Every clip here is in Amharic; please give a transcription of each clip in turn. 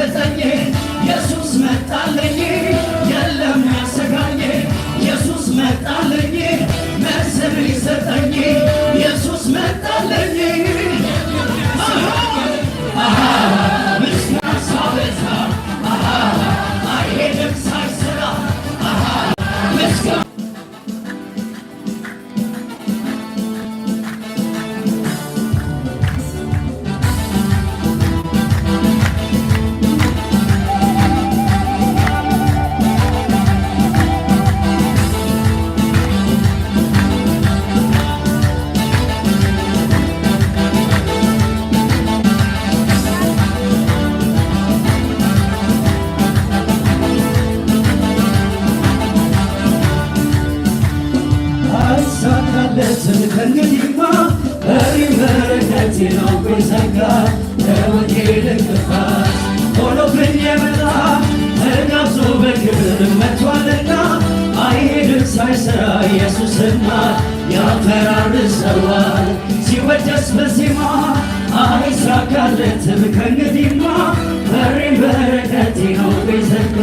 ሊሰጠኝ ኢየሱስ መጣልኝ የለም ያሰጋኝ ኢየሱስ መጣልኝ መልስን ሊሰጠኝ ኢየሱስ መጣልኝ ምስጋና ሳበዛ አይሄድም ሳይሰራ ምስጋና ከእንግዲህማ በሪ በረከቴ ነው ዘጋ ከወንጌል እንቅፋት ሆኖብኝ የመጣ ተጋብዞ በክብር መጥቷልና አይሄድም ሳይሰራ ኢየሱስማ ያፈራርሰዋል ሲወደስ በዜማ አይሳካለትም ከእንግዲህማ በሪ በረከቴ ነው ዘጋ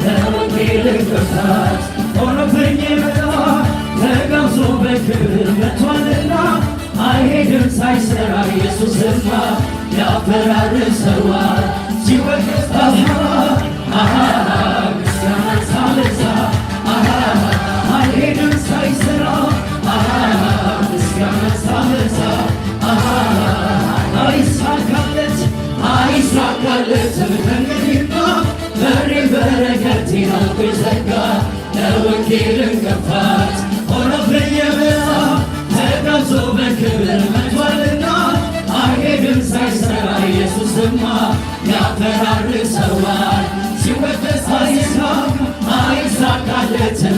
ከወንጌል እንቅፋት ሆኖብኝ የመጣ ተጋብዞ በክብር መጥቷልና አይሄድም ሳይሰራ ኢየሱስማ ያፈራርሰዋል ሲወደስ ምስጋና ሳበዛ አይሄድም ሳይሰራ ምስጋና ሳበዛ አይሳካለትም ከእንግዲህማ በሬ በረከቴ ነው ዘጋ ለወንጌል እንቅፋት ሆኖብኝ የመጣ ተጋብዞ በክብር መጥቷልና አይሄድም ሳይሰራ ኢየሱስማ ያፈራርሰዋል ሲወደስ አይሳካለትም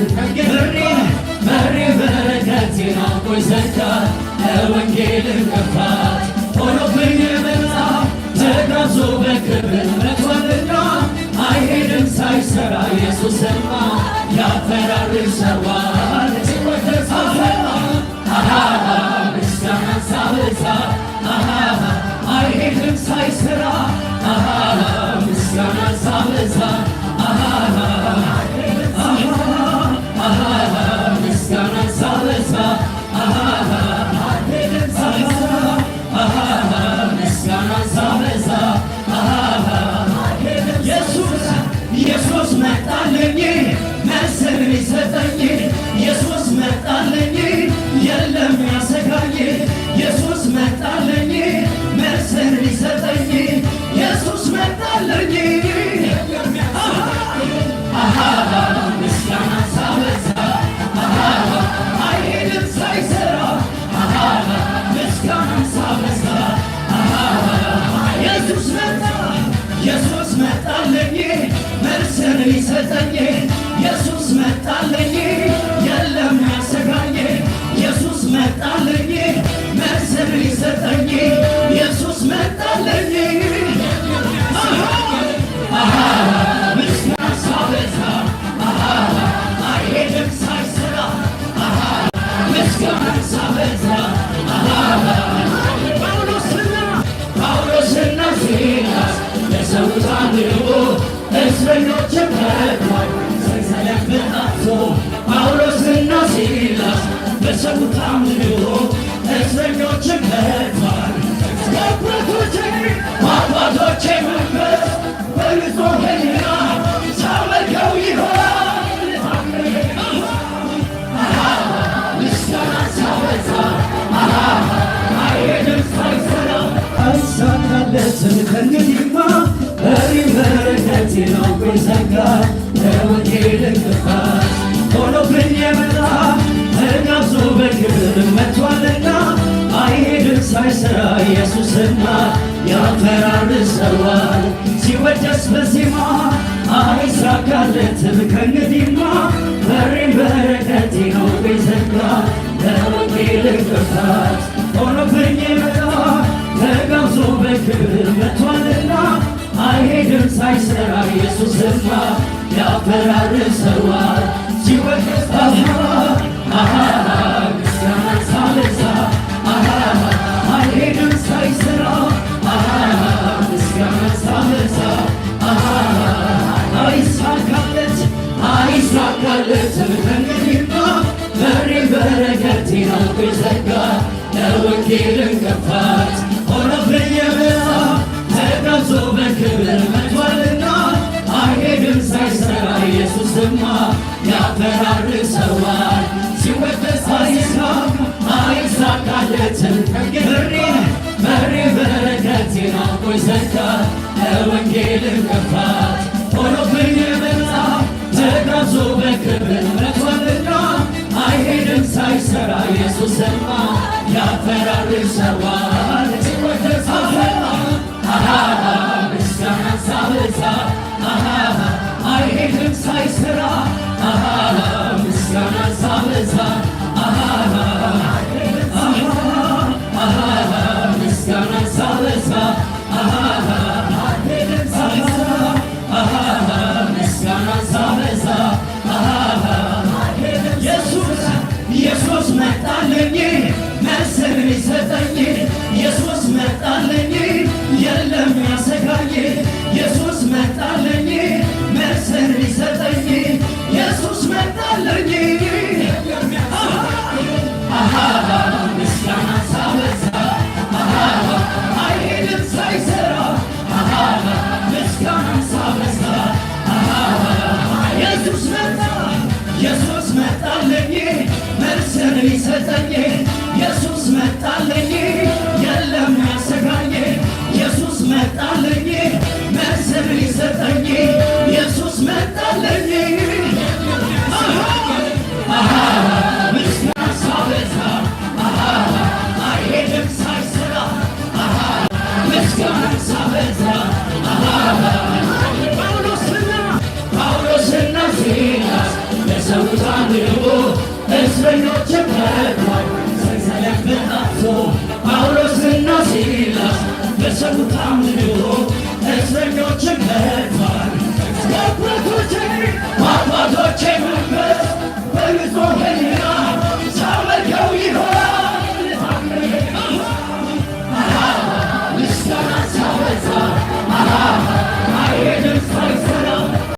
በሬ በረከቴ ነው ዘጋ ለወንጌል እንቅፋት ሆኖብኝ የመጣ ተጋብዞ በክብር መጥቷልና አይሄድም ሳይሰራ ኢየሱስማ ያፈራርሰዋል ሲወደስ ምስጋና ሳበዛ አይሄድም ሳይሰራ ምስጋና ሳበዛ ምስጋና ሳበዛ ምስጋና ሳበዛ ኢየሱስ መጣልኝ መልስን ሊሰጠኝ ኢየሱስ መጣልኝ የለም ያሰጋኝ ኢየሱስ መጣልኝ መልስን ሊሰጠኝ ኢየሱስ መጣልኝ ምስጋና ሳበዛ አይሄድም ሳይሰራ ምስጋና ሳበዛ ኢየሱስ መጣልኝ መልስን ሊሰጠኝ ኢየሱስ መጣልኝ የለም ያሰጋኝ ኢየሱስ መጣልኝ መልስን ሊሰጠኝ ኢየሱስ መጣልኝ ምስጋና ሳበዛ አይሄድም ሳይሰራ ምስጋና ሳበዛ ጳውሎስና ሲላስ ለሰውት አምልኮ እስረኞችን ፈቷል ሰንሰለት በጣጥሶ ጳውሎስና ሲላስ ለሰውት አምልኮ እስረኞችን ፈቷል አባቶቼ መንፈስ በንጹህ ሕሊና ሳመልከው ይሆናል ምስጋና ሳበዛ አይሄድም ሳይሰራ አይሳካለትም ከእንግዲህማ በሪ በረከቴ ነው ዘጋ ለወንጌል እንቅፋት ሆኖብኝ የመጣ ተጋብዞ በክብር መጥቷልና አይሄድም ሳይሰራ ኢየሱስማ ያፈራርሰዋል ሲወደስ በዜማ አይሳካለትም ከእንግዲህማ በሪ በረከቴ ነው ዘጋ ለወንጌል እንቅፋት ሆኖብኝ የመጣ ተጋብዞ በክብር መጥቷልና አይሄድም ሳይሰራ ኢየሱስማ ያፈራርሰዋል ሲወደስ ምስጋና ሳበዛ አይሄድም ሳይሰራ ምስጋና ሳበዛ አይሳካለትም ከእንግዲህማ በሬ በረከቴ ነው ዘጋ ለወንጌል እንቅፋት ሆነብኝ የበዛ ተጋብዞ በክብር መጥቷልና አይሄድም ሳይሰራ ኢየሱስማ ያፈራርሰዋል ሲወደስ አይሳካለትም በሬ በረከቴ ነው ዘጋ ለወንጌል እንቅፋት ሆነብኝ የበዛ ተጋብዞ በክብር መጥቷልና አይሄድም ሳይሰራ ኢየሱስማ ያፈራርሰዋል ሲወደስ ምስጋና ሳበዛ አይሄድም ሳይሰራ ምስጋና ሳበዛ ምስጋና ሳበዛ ምስጋና ሳበዛ ኢየሱስ መጣልኝ መልስን ሊሰጠኝ ኢየሱስ መጣልኝ የለም ያሰጋኝ ኢየሱስ መጣልኝ መልስን ሊሰጠኝ ኢየሱስ መጣልኝ ምስጋና ሳበዛ አይሄድም ሳይሰራ ምስጋና ሳበዛ ኢየሱስ መጣልኝ መልስን ሊሰጠኝ ኢየሱስ መጣልኝ የለም ያሰጋኝ ኢየሱስ መጣልኝ መልስን ሊሰጠኝ ኢየሱስ መጣልኝ ምስጋና ሳበዛ አይሄድም ሳይሰራ ምስጋና ሳበዛ ጳውሎስና ሲላስ ለሰሙት አምልኮ እስረኞችን ፈቱ